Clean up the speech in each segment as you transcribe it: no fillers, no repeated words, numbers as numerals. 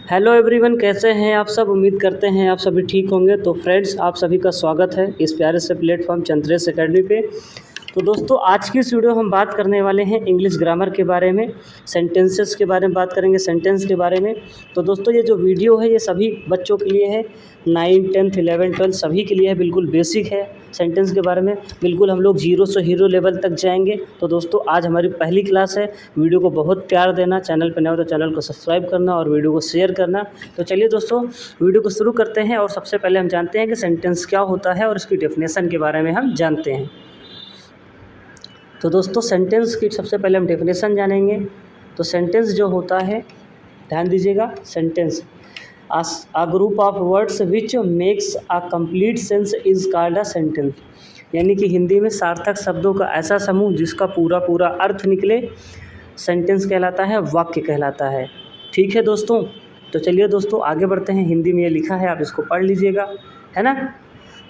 Hello everyone, कैसे हैं आप सब। उम्मीद करते हैं आप सभी ठीक होंगे। तो फ्रेंड्स, आप सभी का स्वागत है इस प्यारे से प्लेटफॉर्म चंद्रेश एकेडमी पे। तो दोस्तों, आज की इस वीडियो हम बात करने वाले हैं इंग्लिश ग्रामर के बारे में, सेंटेंसेस के बारे में बात करेंगे, सेंटेंस के बारे में। तो दोस्तों, ये जो वीडियो है ये सभी बच्चों के लिए है, 9, 10, 11, 12 सभी के लिए है। बिल्कुल बेसिक है सेंटेंस के बारे में, बिल्कुल हम लोग जीरो से हीरो लेवल तक जाएंगे। तो दोस्तों, आज हमारी पहली क्लास है। वीडियो को बहुत प्यार देना, चैनल पर नए हो तो चैनल को सब्सक्राइब करना और वीडियो को शेयर करना। तो चलिए दोस्तों, वीडियो को शुरू करते हैं। और सबसे पहले हम जानते हैं कि सेंटेंस क्या होता है और इसकी डेफिनेशन के बारे में हम जानते हैं। तो दोस्तों, सेंटेंस की सबसे पहले हम डेफिनेशन जानेंगे। तो सेंटेंस जो होता है, ध्यान दीजिएगा, sentence a group of words which makes a complete sense is called a sentence. यानी कि हिंदी में सार्थक शब्दों का ऐसा समूह जिसका पूरा पूरा अर्थ निकले, सेंटेंस कहलाता है, वाक्य कहलाता है। ठीक है दोस्तों, तो चलिए दोस्तों आगे बढ़ते हैं। हिंदी में ये लिखा है, आप इसको पढ़ लीजिएगा, है ना।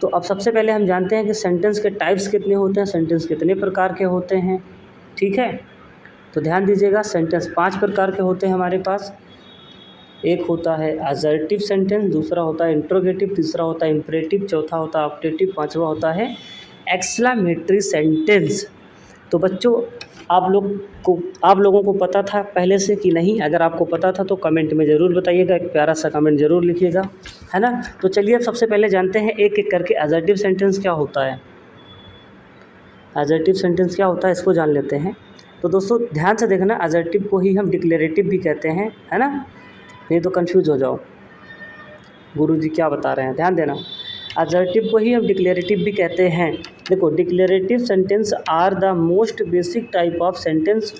तो अब सबसे पहले हम जानते हैं कि सेंटेंस के टाइप्स कितने होते हैं, सेंटेंस कितने प्रकार के होते हैं। ठीक है, तो ध्यान दीजिएगा, सेंटेंस 5 प्रकार के होते हैं हमारे पास। एक होता है असर्टिव सेंटेंस, दूसरा होता है इंट्रोगेटिव, तीसरा होता है इंपरेटिव, चौथा होता है ऑप्टेटिव, पांचवा होता है एक्सक्लेमेटरी सेंटेंस। तो बच्चों, आप लोगों को पता था पहले से कि नहीं? अगर आपको पता था तो कमेंट में ज़रूर बताइएगा, एक प्यारा सा कमेंट ज़रूर लिखिएगा, है ना। तो चलिए अब सबसे पहले जानते हैं एक एक करके असर्टिव सेंटेंस क्या होता है। असर्टिव सेंटेंस क्या होता है इसको जान लेते हैं। तो दोस्तों ध्यान से देखना, असर्टिव को ही हम डिक्लेरेटिव भी कहते हैं, है ना, नहीं तो कंफ्यूज हो जाओ गुरुजी क्या बता रहे हैं। ध्यान देना, असर्टिव को ही हम डिक्लेरेटिव भी कहते हैं। देखो, declarative sentence are the most basic type of sentence.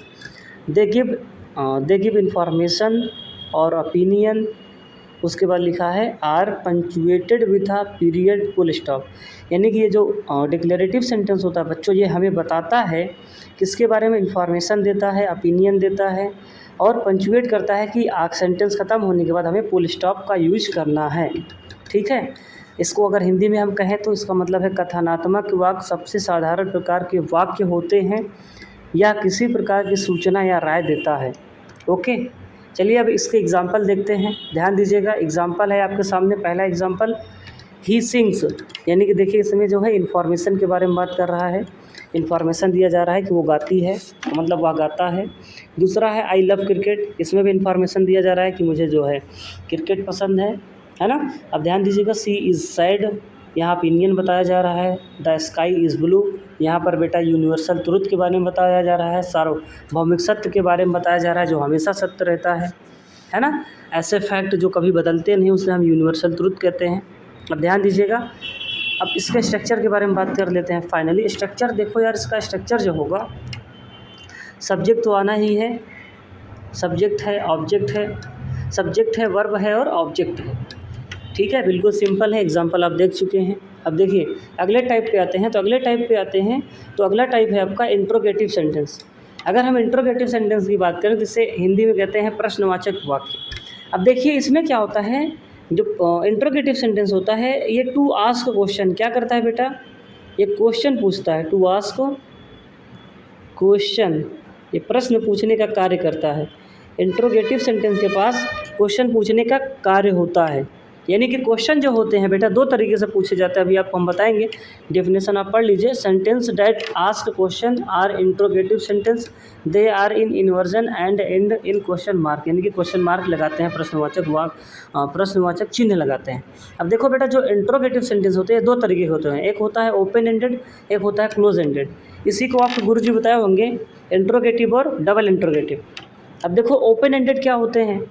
They give information और ओपिनियन। उसके बाद लिखा है are punctuated with a period full stop. यानी कि ये जो डिक्लेरेटिव सेंटेंस होता है बच्चों, ये हमें बताता है किसके बारे में, इंफॉर्मेशन देता है, ओपिनियन देता है और पंचुएट करता है कि सेंटेंस ख़त्म होने के बाद हमें फुल स्टॉप का यूज करना है। ठीक है, इसको अगर हिंदी में हम कहें तो इसका मतलब है कथनात्मक वाक्य सबसे साधारण प्रकार के वाक्य होते हैं या किसी प्रकार की सूचना या राय देता है। ओके, चलिए अब इसके एग्जाम्पल देखते हैं। ध्यान दीजिएगा, एग्जाम्पल है आपके सामने। पहला एग्जाम्पल, ही सिंग्स। यानी कि देखिए, इसमें जो है इन्फॉर्मेशन के बारे में बात कर रहा है, इन्फॉर्मेशन दिया जा रहा है कि वो गाती है, मतलब वह गाता है। दूसरा है आई लव क्रिकेट। इसमें भी इन्फॉर्मेशन दिया जा रहा है कि मुझे जो है क्रिकेट पसंद है ना। अब ध्यान दीजिएगा, सी इज़ सैड। यहाँ ओपिनियन बताया जा रहा है। The sky is blue. यहाँ पर बेटा यूनिवर्सल ट्रुथ के बारे में बताया जा रहा है, सार्वभौमिक सत्य के बारे में बताया जा रहा है जो हमेशा सत्य रहता है ना। ऐसे फैक्ट जो कभी बदलते नहीं उसे हम यूनिवर्सल ट्रुथ कहते हैं। अब ध्यान दीजिएगा, अब इसके स्ट्रक्चर के बारे में बात कर लेते हैं। फाइनली स्ट्रक्चर देखो यार, इसका स्ट्रक्चर जो होगा, सब्जेक्ट तो आना ही है, सब्जेक्ट है, ऑब्जेक्ट है, सब्जेक्ट है, वर्ब है और ऑब्जेक्ट है। ठीक है, बिल्कुल सिंपल है, एग्जांपल आप देख चुके हैं। अब देखिए अगले टाइप पे आते हैं। तो अगले टाइप पे आते हैं तो अगला टाइप है आपका इंट्रोगेटिव सेंटेंस। अगर हम इंट्रोगेटिव सेंटेंस की बात करें, जिसे हिंदी में कहते हैं प्रश्नवाचक वाक्य। अब देखिए इसमें क्या होता है, जो इंट्रोगेटिव सेंटेंस होता है ये टू आस्क क्वेश्चन क्या करता है बेटा, ये क्वेश्चन पूछता है। टू आस्क क्वेश्चन, ये प्रश्न पूछने का कार्य करता है। इंट्रोगेटिव सेंटेंस के पास क्वेश्चन पूछने का कार्य होता है। यानी कि क्वेश्चन जो होते हैं बेटा दो तरीके से पूछे जाते हैं, अभी आपको हम बताएंगे। डेफिनेशन आप पढ़ लीजिए। Sentence that ask question are interrogative sentence, they are in inversion and and in question mark. यानी कि क्वेश्चन मार्क लगाते हैं, प्रश्नवाचक चिन्ह लगाते हैं। अब देखो बेटा, जो इंट्रोगेटिव सेंटेंस होते हैं दो तरीके होते हैं, एक होता है ओपन एंडेड, एक होता है क्लोज एंडेड। इसी को आपको गुरुजी बताए होंगे, इंट्रोगेटिव और डबल इंट्रोगेटिव। अब देखो ओपन एंडेड क्या होते हैं।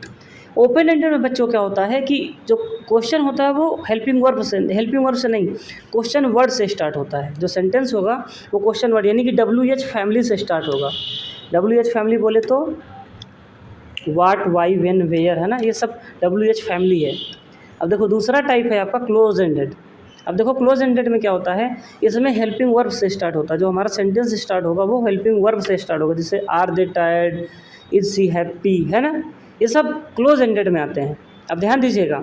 ओपन एंडेड में बच्चों क्या होता है कि जो क्वेश्चन होता है वो हेल्पिंग वर्ब से नहीं, क्वेश्चन वर्ड से स्टार्ट होता है। जो सेंटेंस होगा वो क्वेश्चन वर्ड यानी कि WH फैमिली से स्टार्ट होगा। WH फैमिली बोले तो वाट, वाई, व्हेन, वेयर, है ना, ये सब WH फैमिली है। अब देखो दूसरा टाइप है आपका क्लोज एंडेड। अब देखो क्लोज एंडेड में क्या होता है, इसमें हेल्पिंग वर्ब से स्टार्ट होता है। जो हमारा सेंटेंस स्टार्ट होगा वो हेल्पिंग वर्ब से स्टार्ट होगा, जैसे are they tired, is she happy, है ना, ये सब क्लोज एंडेड में आते हैं। अब ध्यान दीजिएगा,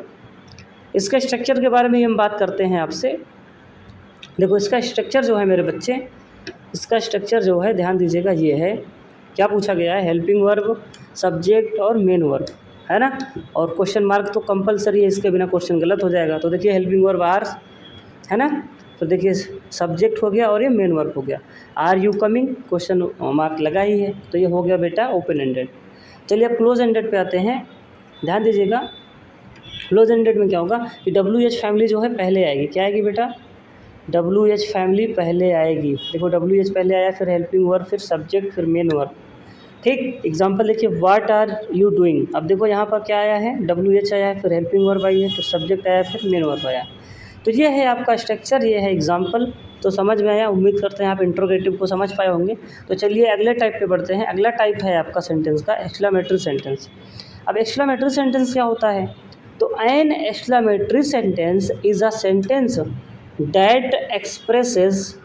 इसके स्ट्रक्चर के बारे में हम बात करते हैं आपसे। देखो इसका स्ट्रक्चर जो है मेरे बच्चे, इसका स्ट्रक्चर जो है ध्यान दीजिएगा, ये है क्या पूछा गया है, हेल्पिंग वर्ब, सब्जेक्ट और मेन वर्ब। है ना। और क्वेश्चन मार्क तो कंपलसरी है, इसके बिना क्वेश्चन गलत हो जाएगा। तो देखिए हेल्पिंग वर्ब आर, है ना। तो देखिए सब्जेक्ट हो गया और ये मेन वर्ब हो गया। Are you coming, question mark लगा ही है, तो ये हो गया बेटा ओपन एंडेड। चलिए अब क्लोज एंडेड पे आते हैं, ध्यान दीजिएगा। क्लोज एंडेड में क्या होगा कि WH फैमिली जो है पहले आएगी। क्या आएगी बेटा? WH फैमिली पहले आएगी। देखो WH पहले आया, फिर हेल्पिंग वर्ब, फिर सब्जेक्ट, फिर मेन वर्ब। ठीक, एग्जाम्पल देखिए, व्हाट आर यू डूइंग। अब देखो यहाँ पर क्या आया है, WH आया है, फिर हेल्पिंग वर्ब आई है, फिर सब्जेक्ट आया, फिर मेन वर्ब आया। तो ये है आपका स्ट्रक्चर, ये है एग्जाम्पल। तो समझ में आया, उम्मीद करते हैं आप इंट्रोगेटिव को समझ पाए होंगे। तो चलिए अगले टाइप पे बढ़ते हैं। अगला टाइप है आपका सेंटेंस का एक्सक्लेमेटरी सेंटेंस। अब एक्सक्लेमेटरी सेंटेंस क्या होता है? तो an exclamatory sentence is a sentence that expresses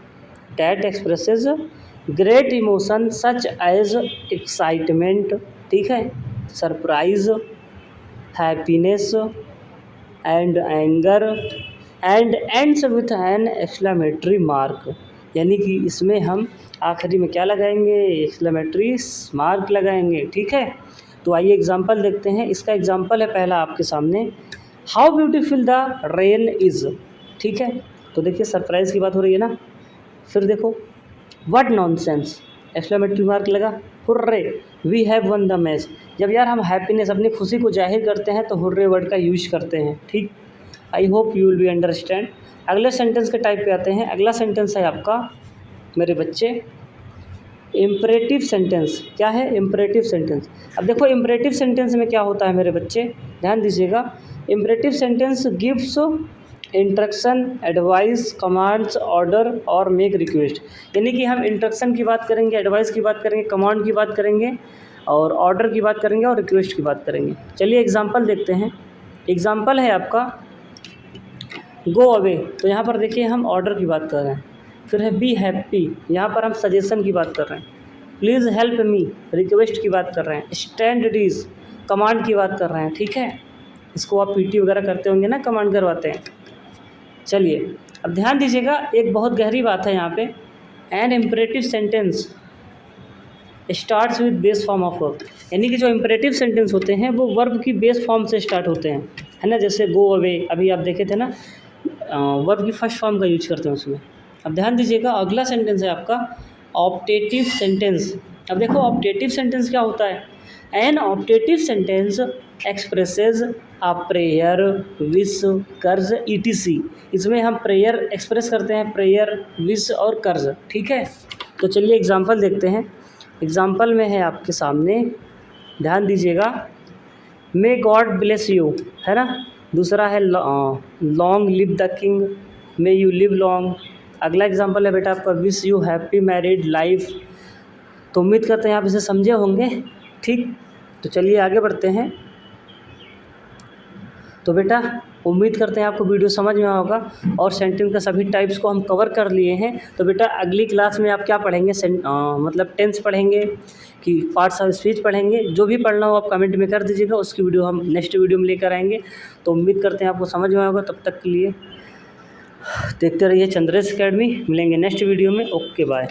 great emotion such as excitement, ठीक है, surprise, happiness and anger and ends with an exclamatory mark. यानी कि इसमें हम आखिरी में क्या लगाएंगे? एक्सक्लेमेटरी मार्क लगाएंगे, ठीक है। तो आइए एग्जांपल देखते हैं। इसका एग्जांपल है पहला आपके सामने, how beautiful the rain is, ठीक है। तो देखिए सरप्राइज़ की बात हो रही है ना। फिर देखो व्हाट नॉनसेंस, एक्सक्लेमेटरी मार्क लगा। Hurray we have won the match, जब यार हम हैप्पीनेस, अपनी खुशी को जाहिर करते हैं तो हुर्रे वर्ड का यूज करते हैं, ठीक। I hope you will be understand. अगले सेंटेंस के टाइप पे आते हैं। अगला सेंटेंस है आपका मेरे बच्चे इम्परेटिव सेंटेंस। क्या है? Imperative sentence. अब देखो इम्परेटिव सेंटेंस में क्या होता है मेरे बच्चे, ध्यान दीजिएगा। Imperative sentence gives instruction, advice, commands, order और मेक रिक्वेस्ट। यानी कि हम इंस्ट्रक्शन की बात करेंगे, एडवाइस की बात करेंगे, कमांड की बात करेंगे और ऑर्डर की बात करेंगे और रिक्वेस्ट की बात करेंगे। चलिए एग्जांपल देखते हैं। एग्जांपल है आपका गो अवे, तो यहाँ पर देखिए हम ऑर्डर की बात कर रहे हैं। फिर है बी हैप्पी, यहाँ पर हम सजेशन की बात कर रहे हैं। प्लीज़ हेल्प मी, रिक्वेस्ट की बात कर रहे हैं। स्टैंड डीज, कमांड की बात कर रहे हैं, ठीक है। इसको आप PT वगैरह करते होंगे ना, कमांड करवाते हैं। चलिए अब ध्यान दीजिएगा, एक बहुत गहरी बात है यहाँ पे। An imperative sentence starts with base form of verb, यानी कि जो इम्परेटिव सेंटेंस होते हैं वो वर्ब की बेस फॉर्म से स्टार्ट होते हैं, है ना। जैसे गो अवे, अभी आप देखे थे ना, वर्ब की फर्स्ट फॉर्म का यूज करते हैं उसमें। अब ध्यान दीजिएगा, अगला सेंटेंस है आपका ऑप्टेटिव सेंटेंस। अब देखो ऑप्टेटिव सेंटेंस क्या होता है? An optative sentence expresses a prayer, wish, curse, ETC। इसमें हम प्रेयर एक्सप्रेस करते हैं, प्रेयर, विश और कर्ज, ठीक है। तो चलिए एग्जांपल देखते हैं। एग्जांपल में है आपके सामने, ध्यान दीजिएगा, मे गॉड ब्लेस यू, है ना। दूसरा है long live the king, may you live long. अगला एग्जांपल है बेटा आपका wish you happy married life. तो उम्मीद करते हैं आप इसे समझे होंगे, ठीक। तो चलिए आगे बढ़ते हैं। तो बेटा उम्मीद करते हैं आपको वीडियो समझ में आया होगा और सेंटेंस का सभी टाइप्स को हम कवर कर लिए हैं। तो बेटा अगली क्लास में आप क्या पढ़ेंगे? मतलब टेंस पढ़ेंगे कि पार्ट्स ऑफ स्पीच पढ़ेंगे। जो भी पढ़ना हो आप कमेंट में कर दीजिएगा, उसकी वीडियो हम नेक्स्ट वीडियो में लेकर आएंगे। तो उम्मीद करते हैं आपको समझ में आया होगा। तब तक के लिए देखते रहिए चंद्रेश अकेडमी। मिलेंगे नेक्स्ट वीडियो में। Okay bye.